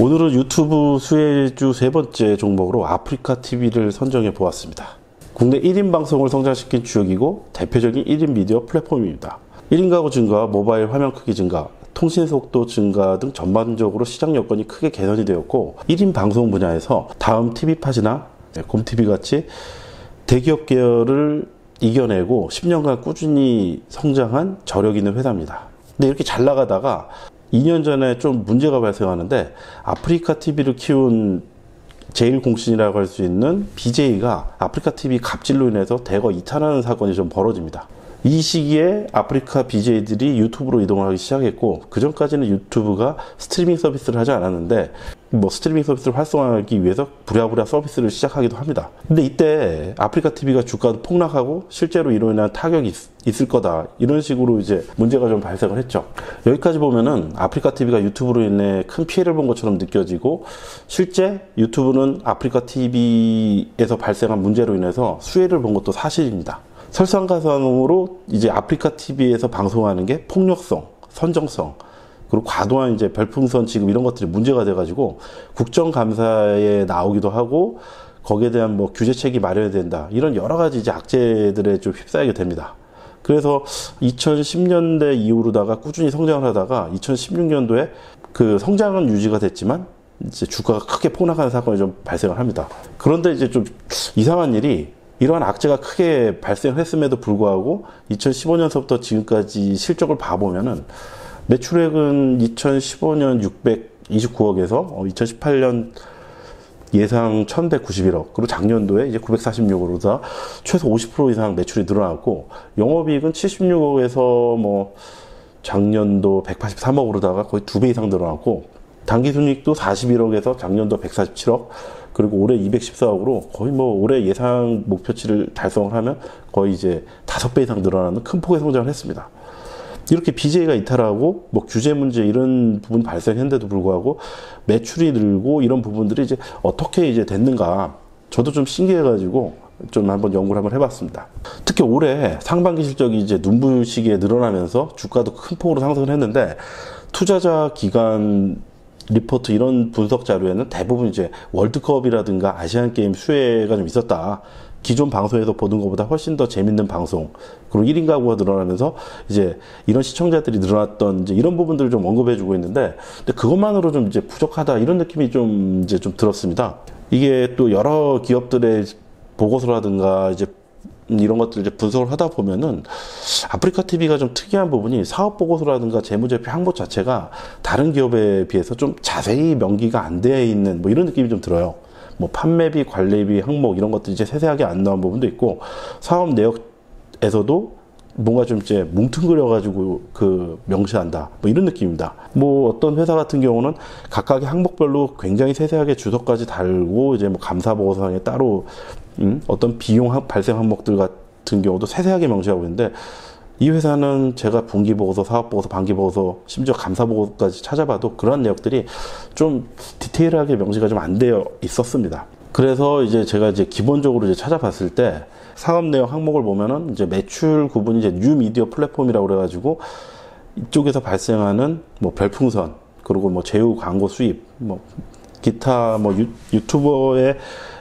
오늘은 유튜브 수혜주 세 번째 종목으로 아프리카TV를 선정해 보았습니다. 국내 1인 방송을 성장시킨 주역이고 대표적인 1인 미디어 플랫폼입니다. 1인 가구 증가, 모바일 화면 크기 증가, 통신 속도 증가 등 전반적으로 시장 여건이 크게 개선이 되었고 1인 방송 분야에서 다음 TV팟이나 곰TV 같이 대기업 계열을 이겨내고 10년간 꾸준히 성장한 저력 있는 회사입니다. 근데 이렇게 잘 나가다가 2년 전에 좀 문제가 발생하는데 아프리카TV를 키운 제일 공신이라고 할 수 있는 BJ가 아프리카TV 갑질로 인해서 대거 이탈하는 사건이 좀 벌어집니다. 이 시기에 아프리카 BJ들이 유튜브로 이동을 하기 시작했고, 그 전까지는 유튜브가 스트리밍 서비스를 하지 않았는데 스트리밍 서비스를 활성화하기 위해서 부랴부랴 서비스를 시작하기도 합니다. 근데 이때 아프리카TV가 주가도 폭락하고 실제로 이로 인한 타격이 있을 거다, 이런 식으로 이제 문제가 좀 발생을 했죠. 여기까지 보면은 아프리카TV가 유튜브로 인해 큰 피해를 본 것처럼 느껴지고, 실제 유튜브는 아프리카TV에서 발생한 문제로 인해서 수혜를 본 것도 사실입니다. 설상가상으로 이제 아프리카TV에서 방송하는 게 폭력성, 선정성, 그리고 과도한 이제 별풍선 지급 이런 것들이 문제가 돼가지고 국정감사에 나오기도 하고, 거기에 대한 규제책이 마련해야 된다, 이런 여러 가지 이제 악재들에 좀 휩싸이게 됩니다. 그래서 2010년대 이후로다가 꾸준히 성장을 하다가 2016년도에 그 성장은 유지가 됐지만 이제 주가가 크게 폭락하는 사건이 좀 발생을 합니다. 그런데 이제 좀 이상한 일이, 이러한 악재가 크게 발생했음에도 불구하고 2015년서부터 지금까지 실적을 봐보면은 매출액은 2015년 629억에서 2018년 예상 1191억, 그리고 작년도에 이제 946억으로다 최소 50% 이상 매출이 늘어났고, 영업이익은 76억에서 작년도 183억으로다가 거의 2배 이상 늘어났고, 당기순이익도 41억에서 작년도 147억, 그리고 올해 214억으로 거의 올해 예상 목표치를 달성을 하면 거의 이제 5배 이상 늘어나는 큰 폭의 성장을 했습니다. 이렇게 BJ가 이탈하고 규제 문제 이런 부분 발생했는데도 불구하고 매출이 늘고 이런 부분들이 이제 어떻게 이제 됐는가, 저도 좀 신기해가지고 좀 한번 연구를 한번 해봤습니다. 특히 올해 상반기 실적이 이제 눈부시게 늘어나면서 주가도 큰 폭으로 상승을 했는데, 투자자 기관 리포트 이런 분석 자료에는 대부분 이제 월드컵이라든가 아시안게임 수혜가 좀 있었다, 기존 방송에서 보는 것보다 훨씬 더 재밌는 방송, 그리고 1인 가구가 늘어나면서 이제 이런 시청자들이 늘어났던 이제 이런 부분들을 좀 언급해주고 있는데, 근데 그것만으로 좀 이제 부족하다, 이런 느낌이 좀 이제 좀 들었습니다. 이게 또 여러 기업들의 보고서라든가 이제 이런 것들 이제 분석을 하다 보면은 아프리카TV가 좀 특이한 부분이 사업 보고서라든가 재무제표 항목 자체가 다른 기업에 비해서 좀 자세히 명기가 안 되어 있는 이런 느낌이 좀 들어요. 판매비, 관리비 항목 이런 것들이 이제 세세하게 안 나온 부분도 있고, 사업 내역에서도 뭔가 좀 이제 뭉뚱그려가지고 명시한다, 이런 느낌입니다. 어떤 회사 같은 경우는 각각의 항목별로 굉장히 세세하게 주소까지 달고, 이제 감사 보고서상에 따로 어떤 비용 발생 항목들 같은 경우도 세세하게 명시하고 있는데, 이 회사는 제가 분기 보고서, 사업 보고서, 반기 보고서, 심지어 감사 보고까지 찾아봐도 그런 내역들이 좀 디테일하게 명시가 좀 안 되어 있었습니다. 그래서 이제 제가 이제 기본적으로 이제 찾아봤을 때 사업 내역 항목을 보면은 이제 매출 구분이 이제 뉴 미디어 플랫폼이라고 그래가지고 이쪽에서 발생하는 별풍선, 그리고 제휴 광고 수입, 기타 유튜버의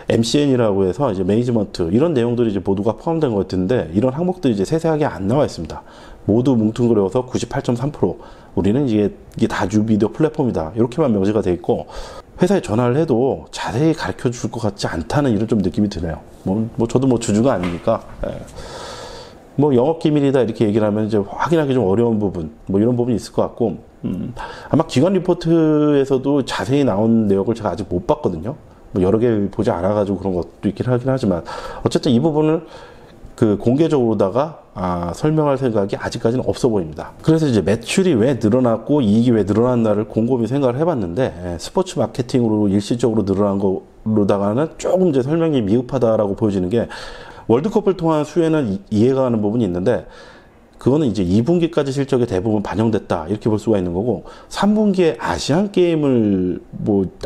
MCN이라고 해서 이제 매니지먼트, 이런 내용들이 이제 모두가 포함된 것 같은데, 이런 항목들이 이제 세세하게 안 나와 있습니다. 모두 뭉뚱그려서 98.3%, 우리는 이게 다 뉴미디어 플랫폼이다, 이렇게만 명시가 돼 있고, 회사에 전화를 해도 자세히 가르쳐 줄 것 같지 않다는 이런 좀 느낌이 드네요. 저도 주주가 아니니까. 영업 기밀이다 이렇게 얘기를 하면 이제 확인하기 좀 어려운 부분, 이런 부분이 있을 것 같고, 아마 기관 리포트에서도 자세히 나온 내역을 제가 아직 못 봤거든요. 여러 개 보지 않아가지고 그런 것도 있긴 하긴 하지만, 어쨌든 이 부분을 공개적으로다가 설명할 생각이 아직까지는 없어 보입니다. 그래서 이제 매출이 왜 늘어났고 이익이 왜 늘어났나를 곰곰이 생각을 해봤는데, 스포츠 마케팅으로 일시적으로 늘어난 거로다가는 조금 이제 설명이 미흡하다라고 보여지는 게, 월드컵을 통한 수혜는 이해가 가는 부분이 있는데, 그거는 이제 2분기까지 실적에 대부분 반영됐다, 이렇게 볼 수가 있는 거고, 3분기에 아시안 게임을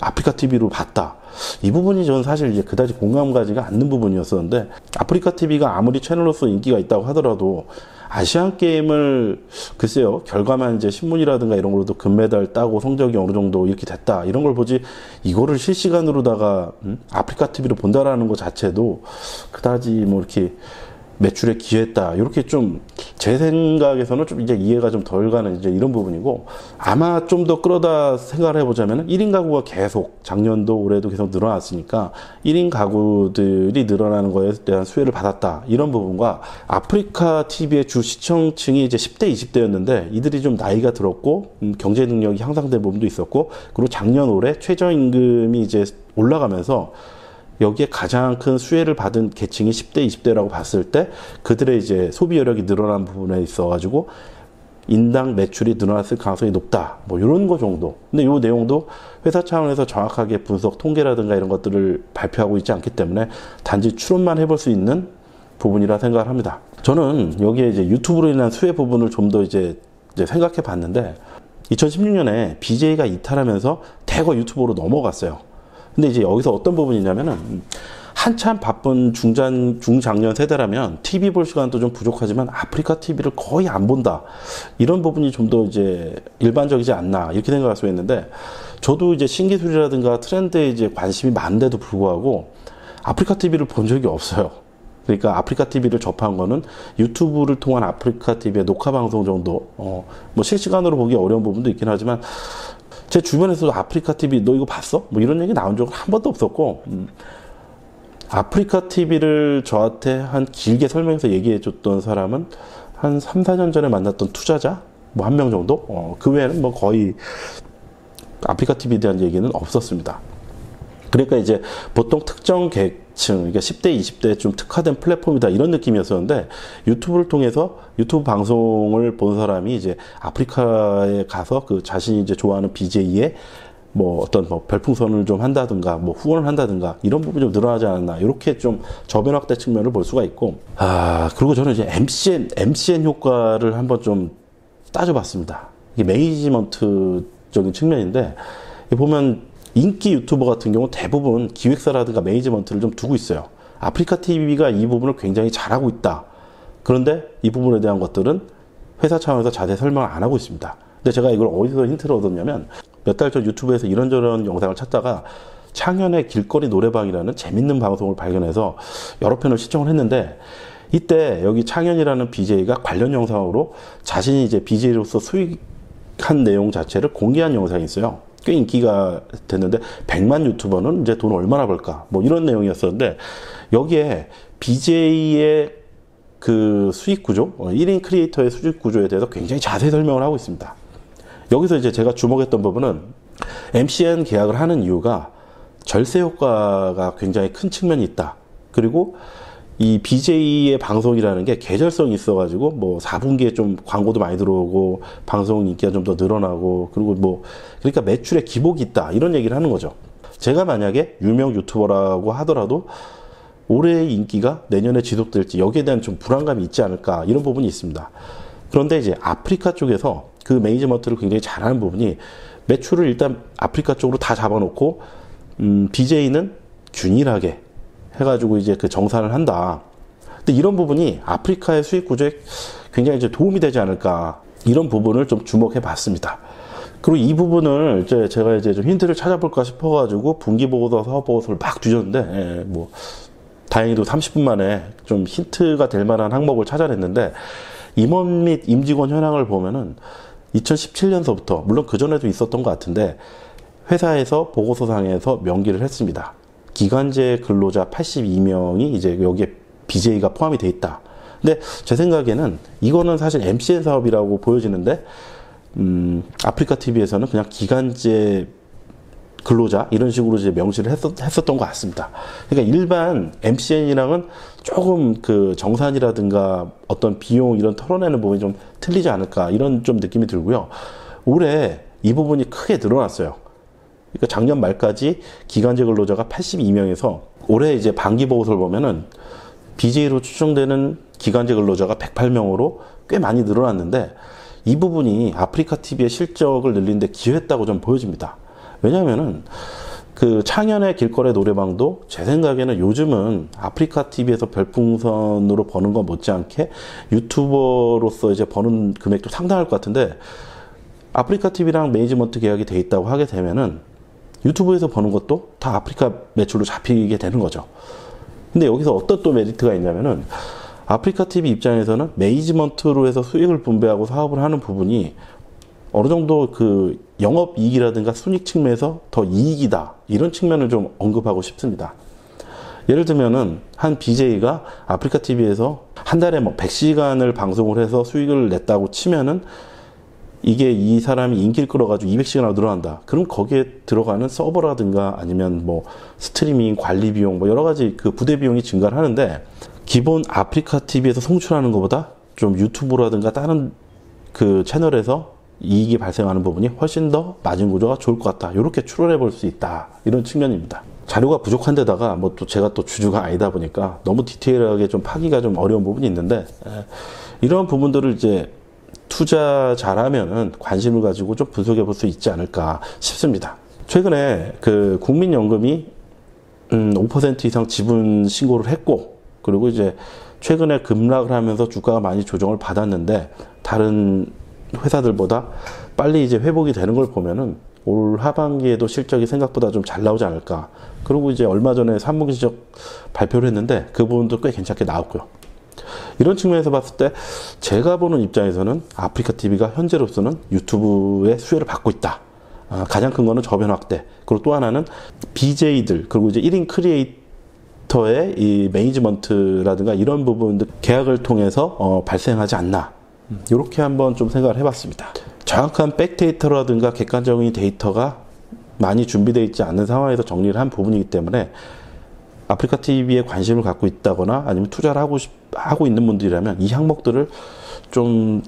아프리카TV로 봤다, 이 부분이 저는 사실 이제 그다지 공감 가지가 않는 부분이었었는데, 아프리카TV가 아무리 채널로서 인기가 있다고 하더라도 아시안 게임을 글쎄요 결과만 이제 신문이라든가 이런 걸로도 금메달 따고 성적이 어느 정도 이렇게 됐다 이런 걸 보지 이거를 실시간으로다가 아프리카 TV로 본다라는 것 자체도 그다지 뭐 이렇게 매출에 기여했다 이렇게 좀 제 생각에서는 좀 이제 이해가 좀 덜 가는 이제 이런 부분이고 아마 좀 더 끌어다 생각을 해보자면 1인 가구가 계속 작년도 올해도 계속 늘어났으니까 1인 가구들이 늘어나는 거에 대한 수혜를 받았다 이런 부분과 아프리카 TV의 주 시청층이 이제 10대 20대였는데 이들이 좀 나이가 들었고 경제 능력이 향상된 부분도 있었고 그리고 작년 올해 최저임금이 이제 올라가면서 여기에 가장 큰 수혜를 받은 계층이 10대, 20대라고 봤을 때 그들의 이제 소비 여력이 늘어난 부분에 있어가지고 인당 매출이 늘어났을 가능성이 높다. 뭐 이런 거 정도. 근데 이 내용도 회사 차원에서 정확하게 분석, 통계라든가 이런 것들을 발표하고 있지 않기 때문에 단지 추론만 해볼 수 있는 부분이라 생각을 합니다. 저는 여기에 이제 유튜브로 인한 수혜 부분을 좀 더 이제 생각해 봤는데 2016년에 BJ가 이탈하면서 대거 유튜브로 넘어갔어요. 근데 이제 여기서 어떤 부분이냐면은 한참 바쁜 중장년 세대라면 TV 볼 시간도 좀 부족하지만 아프리카 TV를 거의 안 본다. 이런 부분이 좀 더 이제 일반적이지 않나 이렇게 생각할 수 있는데 저도 이제 신기술이라든가 트렌드에 이제 관심이 많은데도 불구하고 아프리카 TV를 본 적이 없어요. 그러니까 아프리카 TV를 접한 거는 유튜브를 통한 아프리카 TV의 녹화 방송 정도. 뭐 실시간으로 보기 어려운 부분도 있긴 하지만 제 주변에서도 아프리카 TV 너 이거 봤어? 뭐 이런 얘기 나온 적은 한 번도 없었고 아프리카 TV를 저한테 한 길게 설명해서 얘기해 줬던 사람은 한 3, 4년 전에 만났던 투자자 뭐 한 명 정도? 그 외에는 뭐 거의 아프리카 TV에 대한 얘기는 없었습니다. 그러니까 이제 보통 특정 계층, 그러니까 10대, 20대에 좀 특화된 플랫폼이다 이런 느낌이었었는데 유튜브를 통해서 유튜브 방송을 본 사람이 이제 아프리카에 가서 그 자신이 이제 좋아하는 BJ의 뭐 어떤 뭐 별풍선을 좀 한다든가 뭐 후원을 한다든가 이런 부분이 좀 늘어나지 않았나 이렇게 좀 저변 확대 측면을 볼 수가 있고 그리고 저는 이제 MCN 효과를 한번 좀 따져봤습니다. 이게 매니지먼트적인 측면인데 보면 인기 유튜버 같은 경우 대부분 기획사라든가 매니지먼트를 좀 두고 있어요. 아프리카 TV가 이 부분을 굉장히 잘하고 있다. 그런데 이 부분에 대한 것들은 회사 차원에서 자세히 설명을 안 하고 있습니다. 근데 제가 이걸 어디서 힌트를 얻었냐면 몇 달 전 유튜브에서 이런저런 영상을 찾다가 창현의 길거리 노래방이라는 재밌는 방송을 발견해서 여러 편을 시청을 했는데 이때 여기 창현이라는 BJ가 관련 영상으로 자신이 이제 BJ로서 수익한 내용 자체를 공개한 영상이 있어요. 꽤 인기가 됐는데 100만 유튜버는 이제 돈 얼마나 벌까 뭐 이런 내용이었었는데 여기에 BJ의 그 수익 구조 1인 크리에이터의 수익 구조에 대해서 굉장히 자세히 설명을 하고 있습니다. 여기서 이제 제가 주목했던 부분은 MCN 계약을 하는 이유가 절세 효과가 굉장히 큰 측면이 있다. 그리고 이 BJ의 방송이라는 게 계절성이 있어가지고 뭐 4분기에 좀 광고도 많이 들어오고 방송 인기가 좀 더 늘어나고 그리고 뭐 그러니까 매출에 기복이 있다 이런 얘기를 하는 거죠. 제가 만약에 유명 유튜버라고 하더라도 올해의 인기가 내년에 지속될지 여기에 대한 좀 불안감이 있지 않을까 이런 부분이 있습니다. 그런데 이제 아프리카 쪽에서 그 매니지먼트를 굉장히 잘하는 부분이 매출을 일단 아프리카 쪽으로 다 잡아놓고 BJ는 균일하게 해가지고 이제 그 정산을 한다. 근데 이런 부분이 아프리카의 수익 구조에 굉장히 이제 도움이 되지 않을까 이런 부분을 좀 주목해 봤습니다. 그리고 이 부분을 제가 이제 좀 힌트를 찾아볼까 싶어가지고 분기 보고서, 사업 보고서를 막 뒤졌는데 뭐 다행히도 30분 만에 좀 힌트가 될 만한 항목을 찾아냈는데 임원 및 임직원 현황을 보면은 2017년서부터 물론 그 전에도 있었던 것 같은데 회사에서 보고서상에서 명기를 했습니다. 기간제 근로자 82명이 이제 여기에 BJ가 포함이 돼 있다. 근데 제 생각에는 이거는 사실 MCN 사업이라고 보여지는데 아프리카 TV에서는 그냥 기간제 근로자 이런 식으로 이제 명시를 했었던 것 같습니다. 그러니까 일반 MCN이랑은 조금 그 정산이라든가 어떤 비용 이런 털어내는 부분이 좀 틀리지 않을까 이런 좀 느낌이 들고요. 올해 이 부분이 크게 늘어났어요. 그러니까 작년 말까지 기간제 근로자가 82명에서 올해 이제 반기 보고서를 보면은 BJ로 추정되는 기간제 근로자가 108명으로 꽤 많이 늘어났는데 이 부분이 아프리카 TV의 실적을 늘리는데 기여했다고 좀 보여집니다. 왜냐하면은 그 창현의 길거리 노래방도 제 생각에는 요즘은 아프리카 TV에서 별풍선으로 버는 것 못지않게 유튜버로서 이제 버는 금액도 상당할 것 같은데, 아프리카 TV랑 매니지먼트 계약이 돼 있다고 하게 되면은 유튜브에서 버는 것도 다 아프리카 매출로 잡히게 되는 거죠. 근데 여기서 어떤 또 메리트가 있냐면은, 아프리카 TV 입장에서는 매니지먼트로 해서 수익을 분배하고 사업을 하는 부분이 어느 정도 그 영업이익이라든가 순익 측면에서 더 이익이다, 이런 측면을 좀 언급하고 싶습니다. 예를 들면은 한 BJ가 아프리카 TV에서 한 달에 뭐 100시간을 방송을 해서 수익을 냈다고 치면은, 이게 이 사람이 인기를 끌어가지고 200시간으로 늘어난다. 그럼 거기에 들어가는 서버라든가 아니면 뭐 스트리밍, 관리 비용, 뭐 여러 가지 그 부대 비용이 증가를 하는데, 기본 아프리카 TV에서 송출하는 것보다 좀 유튜브라든가 다른 그 채널에서 이익이 발생하는 부분이 훨씬 더 마진 구조가 좋을 것 같다, 이렇게 추론해 볼 수 있다, 이런 측면입니다. 자료가 부족한 데다가 뭐 또 제가 또 주주가 아니다 보니까 너무 디테일하게 좀 파기가 좀 어려운 부분이 있는데, 이런 부분들을 이제 투자 잘하면은 관심을 가지고 좀 분석해 볼 수 있지 않을까 싶습니다. 최근에 그 국민연금이 5% 이상 지분 신고를 했고, 그리고 이제 최근에 급락을 하면서 주가가 많이 조정을 받았는데, 다른 회사들보다 빨리 이제 회복이 되는 걸 보면은 올 하반기에도 실적이 생각보다 좀 잘 나오지 않을까. 그리고 이제 얼마 전에 3분기 실적 발표를 했는데 그 부분도 꽤 괜찮게 나왔고요. 이런 측면에서 봤을 때 제가 보는 입장에서는 아프리카 TV가 현재로서는 유튜브의 수혜를 받고 있다. 가장 큰 거는 저변 확대, 그리고 또 하나는 BJ들, 그리고 이제 1인 크리에이터의 이 매니지먼트라든가 이런 부분들 계약을 통해서 발생하지 않나, 이렇게 한번 좀 생각을 해봤습니다. 정확한 백데이터라든가 객관적인 데이터가 많이 준비되어 있지 않는 상황에서 정리를 한 부분이기 때문에, 아프리카 TV에 관심을 갖고 있다거나 아니면 투자를 하고 있는 분들이라면 이 항목들을 좀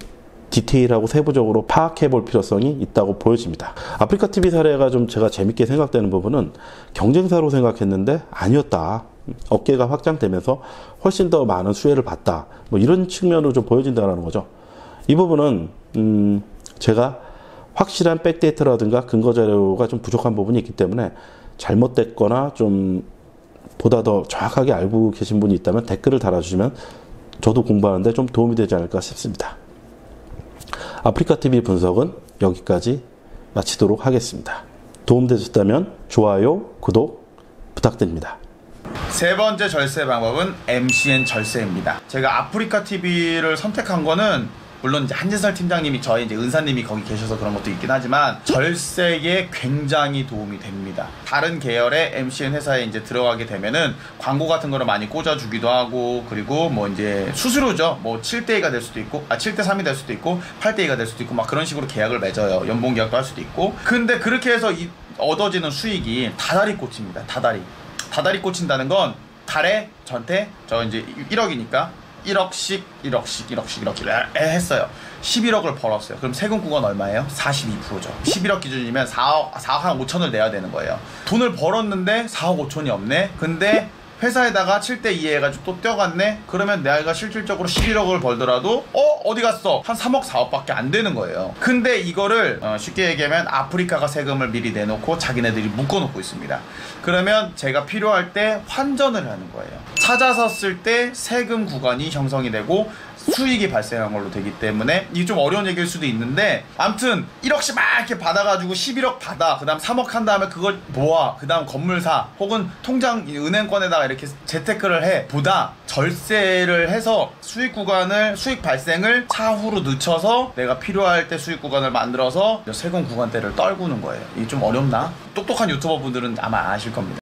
디테일하고 세부적으로 파악해 볼 필요성이 있다고 보여집니다. 아프리카 TV 사례가 좀 제가 재밌게 생각되는 부분은, 경쟁사로 생각했는데 아니었다, 업계가 확장되면서 훨씬 더 많은 수혜를 봤다, 뭐 이런 측면으로 좀 보여진다는 거죠. 이 부분은 제가 확실한 백데이터라든가 근거 자료가 좀 부족한 부분이 있기 때문에, 잘못됐거나 좀 보다 더 정확하게 알고 계신 분이 있다면 댓글을 달아주시면 저도 공부하는데 좀 도움이 되지 않을까 싶습니다. 아프리카 TV 분석은 여기까지 마치도록 하겠습니다. 도움되셨다면 좋아요, 구독 부탁드립니다. 세 번째 절세 방법은 MCN 절세입니다. 제가 아프리카 TV를 선택한 거는 물론 이제 한진설 팀장님이, 저희 이제 은사님이 거기 계셔서 그런 것도 있긴 하지만 절세에 굉장히 도움이 됩니다. 다른 계열의 MCN 회사에 이제 들어가게 되면은 광고 같은 거를 많이 꽂아주기도 하고, 그리고 뭐 이제 수수료죠. 뭐 7대2가 될 수도 있고, 7대3이 될 수도 있고, 8대2가 될 수도 있고, 막 그런 식으로 계약을 맺어요. 연봉 계약도 할 수도 있고. 근데 그렇게 해서 얻어지는 수익이 다달이 꽂힙니다. 다달이 꽂힌다는 건 달에 전체 저 이제 1억이니까 1억씩 했어요. 11억을 벌었어요. 그럼 세금 구간 얼마예요? 42%죠. 11억 기준이면 4억 한 5천을 내야 되는 거예요. 돈을 벌었는데 4억 5천이 없네? 근데 회사에다가 7대2 해가지고 또 뛰어갔네? 그러면 내가 실질적으로 11억을 벌더라도 어디 갔어? 한 3억 4억밖에 안 되는 거예요. 근데 이거를 쉽게 얘기하면 아프리카가 세금을 미리 내놓고 자기네들이 묶어놓고 있습니다. 그러면 제가 필요할 때 환전을 하는 거예요. 찾아서 쓸 때 세금 구간이 형성이 되고 수익이 발생한 걸로 되기 때문에, 이게 좀 어려운 얘기일 수도 있는데, 아무튼 1억씩 막 이렇게 받아가지고 11억 받아, 그 다음 3억 한 다음에 그걸 모아, 그 다음 건물 사, 혹은 통장 은행권에다가 이렇게 재테크를 해 보다, 절세를 해서 수익 발생을 차후로 늦춰서 내가 필요할 때 수익 구간을 만들어서 세금 구간대를 떨구는 거예요. 이게 좀 어렵나? 똑똑한 유튜버 분들은 아마 아실 겁니다.